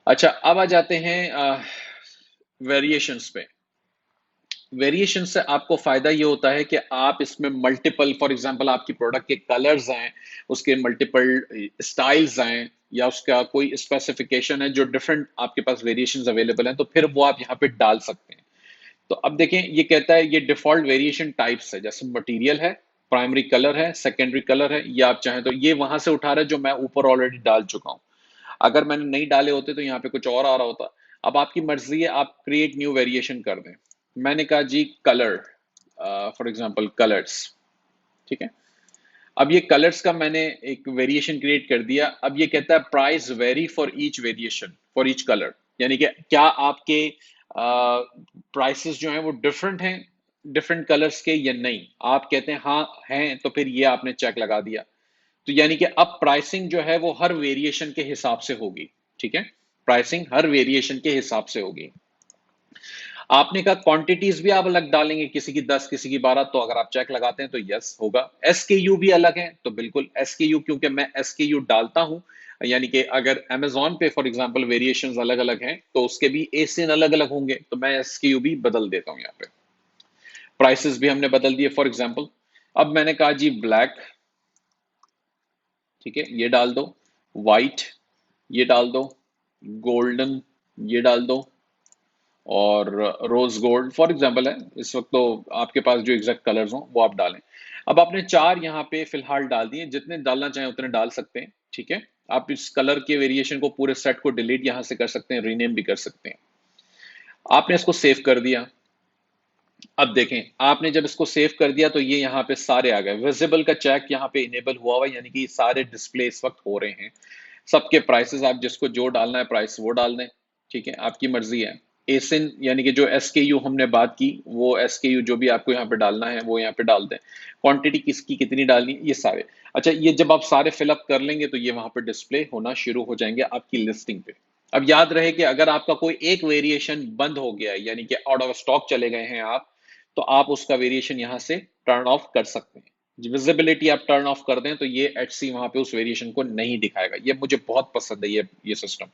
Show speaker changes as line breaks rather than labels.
अच्छा, अब आ जाते हैं वेरिएशंस पे। वेरिएशन से आपको फायदा ये होता है कि आप इसमें मल्टीपल, फॉर एग्जांपल आपकी प्रोडक्ट के कलर्स हैं, उसके मल्टीपल स्टाइल्स हैं, या उसका कोई स्पेसिफिकेशन है जो डिफरेंट आपके पास वेरिएशंस अवेलेबल हैं, तो फिर वो आप यहाँ पे डाल सकते हैं। तो अब देखें, ये कहता है ये डिफॉल्ट वेरिएशन टाइप्स है, जैसे मटेरियल है, प्राइमरी कलर है, सेकेंडरी कलर है, या आप चाहें तो ये वहां से उठा रहा है जो मैं ऊपर ऑलरेडी डाल चुका हूं। अगर मैंने नहीं डाले होते तो यहाँ पे कुछ और आ रहा होता। अब आपकी मर्जी है, आप क्रिएट न्यू वेरिएशन कर दें। मैंने कहा जी कलर, फॉर एग्जांपल कलर्स, ठीक है। अब ये कलर्स का मैंने एक वेरिएशन क्रिएट कर दिया। अब ये कहता है price very for each variation, for each colour, यानी कि क्या आपके प्राइसेस जो हैं वो डिफरेंट हैं डिफरेंट कलर्स के या नहीं। आप कहते हैं हाँ हैं, तो फिर ये आपने चेक लगा दिया। तो यानी कि अब प्राइसिंग जो है वो हर वेरिएशन के हिसाब से होगी, ठीक है। प्राइसिंग हर वेरिएशन के हिसाब से होगी। आपने कहा क्वांटिटीज भी आप अलग डालेंगे, किसी की 10 किसी की 12, तो अगर आप चेक लगाते हैं तो यस होगा। एसकेयू भी अलग है, तो बिल्कुल एसकेयू, क्योंकि मैं एसकेयू डालता हूं, यानी कि अगर Amazon पे फॉर एग्जांपल वेरिएशंस अलग अलग हैं तो उसके भी एसिन अलग अलग होंगे, तो मैं एसकेयू भी बदल देता हूं यहाँ पे। प्राइसेस भी हमने बदल दिए फॉर एग्जांपल। अब मैंने कहा जी ब्लैक, ठीक है, ये डाल दो। वाइट, ये डाल दो। गोल्डन, ये डाल दो। और रोज गोल्ड फॉर एग्जांपल है इस वक्त, तो आपके पास जो एग्जैक्ट कलर्स हो वो आप डालें। अब आपने चार यहाँ पे फिलहाल डाल दिए, जितने डालना चाहें उतने डाल सकते हैं, ठीक है। आप इस कलर के वेरिएशन को, पूरे सेट को डिलीट यहाँ से कर सकते हैं, रीनेम भी कर सकते हैं। आपने इसको सेव कर दिया। अब देखें, आपने जब इसको सेव कर दिया तो ये यहाँ पे सारे आ गए। विजिबल का चेक यहाँ पे इनेबल हुआ हुआ, यानी कि सारे डिस्प्ले इस वक्त हो रहे हैं। सबके प्राइसेस, आप जिसको जो डालना है प्राइस वो डाल दें, ठीक है, आपकी मर्जी है। एसिन यानी कि जो एसकेयू हमने बात की, वो एसकेयू जो भी आपको यहाँ पे डालना है वो यहाँ पे डाल दें। क्वांटिटी किसकी कितनी डालनी है, ये सारे। अच्छा, ये जब आप सारे फिलअप कर लेंगे तो ये वहां पे डिस्प्ले होना शुरू हो जाएंगे आपकी लिस्टिंग पे। अब याद रहे कि अगर आपका कोई एक वेरिएशन बंद हो गया है, यानी कि आउट ऑफ स्टॉक चले गए हैं आप, तो आप उसका वेरिएशन यहां से टर्न ऑफ कर सकते हैं। विजिबिलिटी आप टर्न ऑफ कर दें तो ये एचसी वहां पे उस वेरिएशन को नहीं दिखाएगा। ये मुझे बहुत पसंद है, ये सिस्टम।